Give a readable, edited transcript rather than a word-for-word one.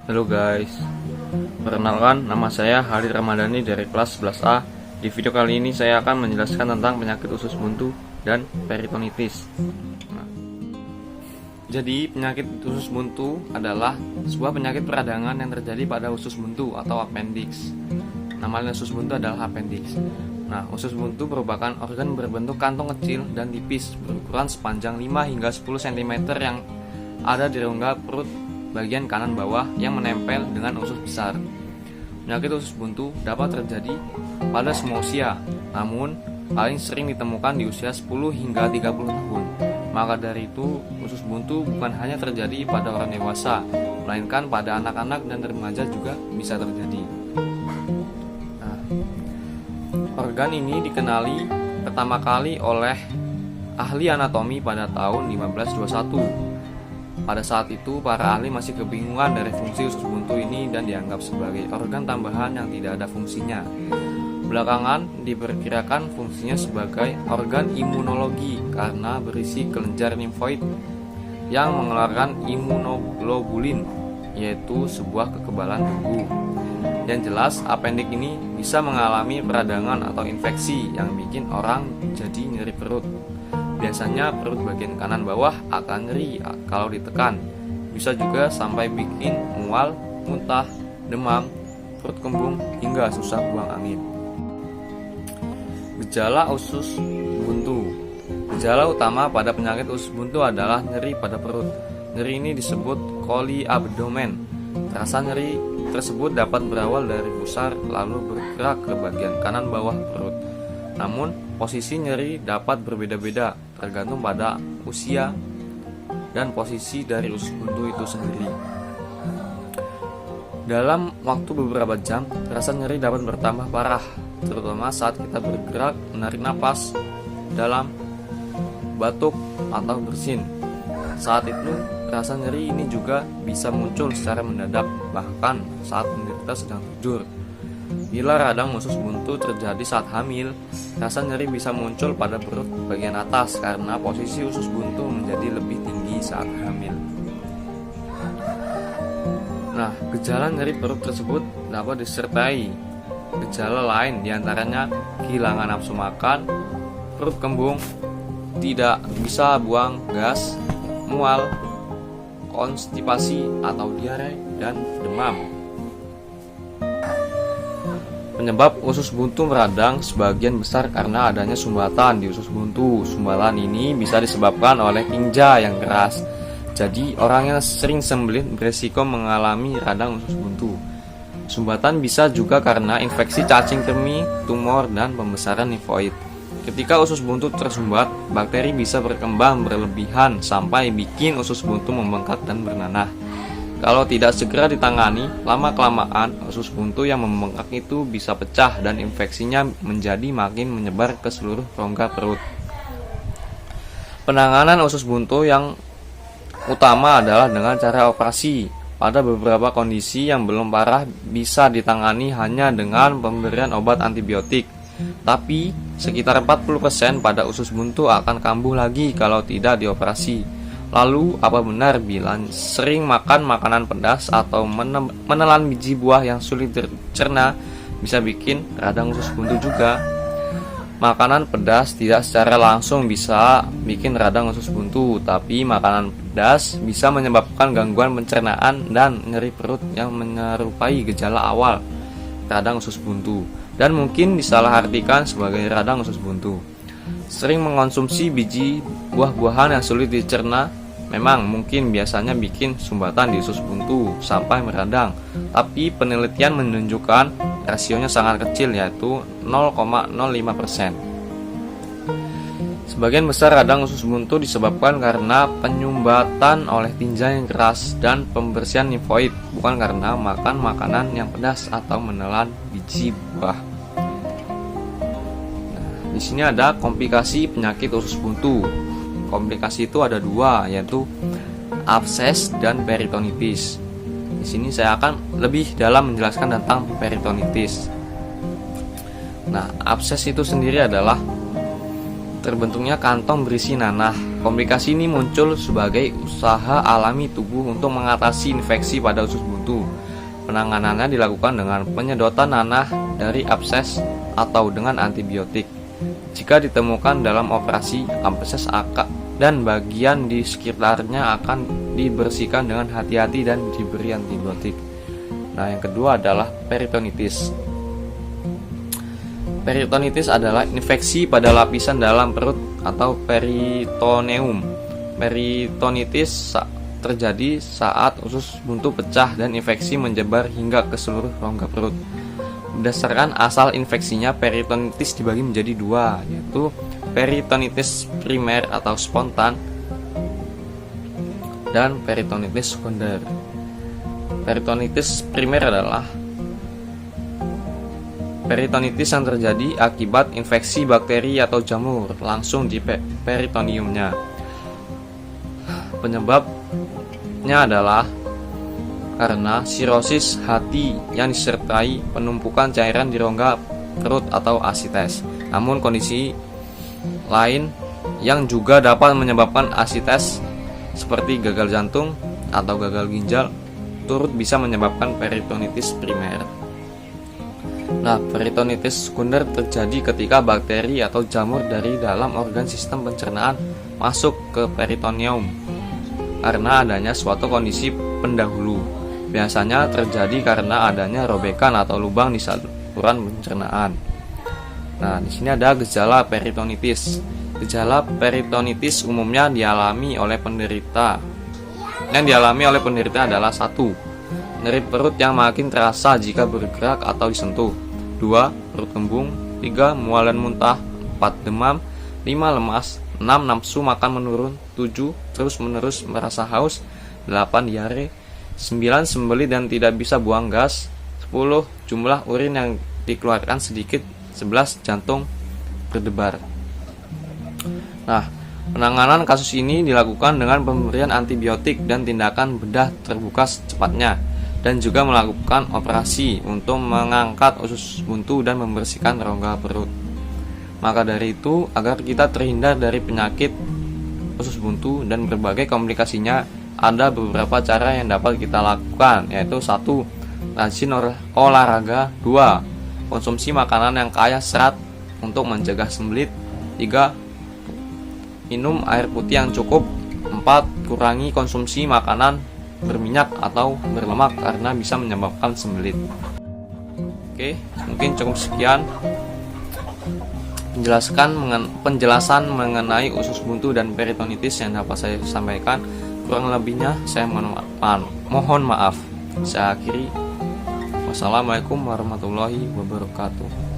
Halo guys, perkenalkan nama saya Halid Ramadhani dari kelas 11A. Di video kali ini saya akan menjelaskan tentang penyakit usus buntu dan peritonitis. Jadi penyakit usus buntu adalah sebuah penyakit peradangan yang terjadi pada usus buntu atau appendix. Nama usus buntu adalah appendix. Nah, usus buntu merupakan organ berbentuk kantong kecil dan tipis berukuran sepanjang 5 hingga 10 cm yang ada di rongga perut bagian kanan bawah yang menempel dengan usus besar. Penyakit usus buntu dapat terjadi pada semua usia, namun paling sering ditemukan di usia 10 hingga 30 tahun. Maka dari itu, usus buntu bukan hanya terjadi pada orang dewasa, melainkan pada anak-anak dan remaja juga bisa terjadi. Nah, organ ini dikenali pertama kali oleh ahli anatomi pada tahun 1521. Pada saat itu, para ahli masih kebingungan dari fungsi usus buntu ini dan dianggap sebagai organ tambahan yang tidak ada fungsinya. Belakangan diperkirakan fungsinya sebagai organ imunologi karena berisi kelenjar limfoid yang mengeluarkan imunoglobulin, yaitu sebuah kekebalan tubuh. Yang jelas, appendix ini bisa mengalami peradangan atau infeksi yang bikin orang jadi nyeri perut. Biasanya perut bagian kanan bawah akan nyeri kalau ditekan. Bisa juga sampai bikin mual, muntah, demam, perut kembung, hingga susah buang angin. Gejala usus buntu. Gejala utama pada penyakit usus buntu adalah nyeri pada perut. Nyeri ini disebut coli abdomen. Rasa nyeri tersebut dapat berawal dari pusar lalu bergerak ke bagian kanan bawah perut. Namun, posisi nyeri dapat berbeda-beda tergantung pada usia dan posisi dari usus buntu itu sendiri. Dalam waktu beberapa jam, rasa nyeri dapat bertambah parah, terutama saat kita bergerak, menarik napas dalam, batuk, atau bersin. Saat itu, rasa nyeri ini juga bisa muncul secara mendadak, bahkan saat penderita sedang tidur. Bila radang usus buntu terjadi saat hamil, rasa nyeri bisa muncul pada perut bagian atas karena posisi usus buntu menjadi lebih tinggi saat hamil. Nah, gejala nyeri perut tersebut dapat disertai gejala lain, diantaranya kehilangan nafsu makan, perut kembung, tidak bisa buang gas, mual, konstipasi atau diare, dan demam. Penyebab usus buntu meradang sebagian besar karena adanya sumbatan di usus buntu. Sumbatan ini bisa disebabkan oleh tinja yang keras. Jadi, orang yang sering sembelit beresiko mengalami radang usus buntu. Sumbatan bisa juga karena infeksi cacing kremi, tumor, dan pembesaran limfoid. Ketika usus buntu tersumbat, bakteri bisa berkembang berlebihan sampai bikin usus buntu membengkak dan bernanah. Kalau tidak segera ditangani, lama-kelamaan usus buntu yang membengkak itu bisa pecah dan infeksinya menjadi makin menyebar ke seluruh rongga perut. Penanganan usus buntu yang utama adalah dengan cara operasi. Pada beberapa kondisi yang belum parah bisa ditangani hanya dengan pemberian obat antibiotik. Tapi sekitar 40% pada usus buntu akan kambuh lagi kalau tidak dioperasi. Lalu, apa benar bila sering makan makanan pedas atau menelan biji buah yang sulit dicerna bisa bikin radang usus buntu juga? Makanan pedas tidak secara langsung bisa bikin radang usus buntu, tapi makanan pedas bisa menyebabkan gangguan pencernaan dan nyeri perut yang menyerupai gejala awal radang usus buntu dan mungkin disalahartikan sebagai radang usus buntu. Sering mengonsumsi biji buah-buahan yang sulit dicerna memang mungkin biasanya bikin sumbatan di usus buntu sampai meradang, tapi penelitian menunjukkan rasionya sangat kecil, yaitu 0,05%. Sebagian besar radang usus buntu disebabkan karena penyumbatan oleh tinja yang keras dan pembersihan limfoid, bukan karena makan makanan yang pedas atau menelan biji buah. Di sini ada komplikasi penyakit usus buntu. Komplikasi itu ada dua, yaitu abses dan peritonitis. Di sini saya akan lebih dalam menjelaskan tentang peritonitis. Nah, abses itu sendiri adalah terbentuknya kantong berisi nanah. Komplikasi ini muncul sebagai usaha alami tubuh untuk mengatasi infeksi pada usus buntu. Penanganannya dilakukan dengan penyedotan nanah dari abses atau dengan antibiotik. Jika ditemukan dalam operasi, abses dan bagian di sekitarnya akan dibersihkan dengan hati-hati dan diberi antibiotik. Nah, yang kedua adalah peritonitis. Peritonitis adalah infeksi pada lapisan dalam perut atau peritoneum. Peritonitis terjadi saat usus buntu pecah dan infeksi menyebar hingga ke seluruh rongga perut. Berdasarkan asal infeksinya, peritonitis dibagi menjadi dua, yaitu peritonitis primer atau spontan dan peritonitis sekunder. Peritonitis primer adalah peritonitis yang terjadi akibat infeksi bakteri atau jamur langsung di peritoneumnya. Penyebabnya adalah karena sirosis hati yang disertai penumpukan cairan di rongga perut atau asites. Namun kondisi lain yang juga dapat menyebabkan asites seperti gagal jantung atau gagal ginjal turut bisa menyebabkan peritonitis primer. Nah, peritonitis sekunder terjadi ketika bakteri atau jamur dari dalam organ sistem pencernaan masuk ke peritoneum karena adanya suatu kondisi pendahulu. Biasanya terjadi karena adanya robekan atau lubang di saluran pencernaan. Nah, di sini ada gejala peritonitis. Gejala peritonitis umumnya dialami oleh penderita. Yang dialami oleh penderita adalah 1. Nyeri perut yang makin terasa jika bergerak atau disentuh. 2. Perut kembung. 3. Mual dan muntah. 4. Demam. 5. Lemas. 6. Nafsu makan menurun. 7. Terus-menerus merasa haus. 8. Diare. 9. Sembelit dan tidak bisa buang gas. 10. Jumlah urin yang dikeluarkan sedikit. 11. Jantung berdebar. Nah, penanganan kasus ini dilakukan dengan pemberian antibiotik dan tindakan bedah terbuka secepatnya, dan juga melakukan operasi untuk mengangkat usus buntu dan membersihkan rongga perut. Maka dari itu, agar kita terhindar dari penyakit usus buntu dan berbagai komplikasinya, ada beberapa cara yang dapat kita lakukan, yaitu 1. Rajin olahraga. 2. Konsumsi makanan yang kaya serat untuk mencegah sembelit. 3. Minum air putih yang cukup. 4. Kurangi konsumsi makanan berminyak atau berlemak karena bisa menyebabkan sembelit. Oke, mungkin cukup sekian penjelasan mengenai usus buntu dan peritonitis yang dapat saya sampaikan. Kurang lebihnya saya mohon maaf. Saya akhiri. Wassalamualaikum warahmatullahi wabarakatuh.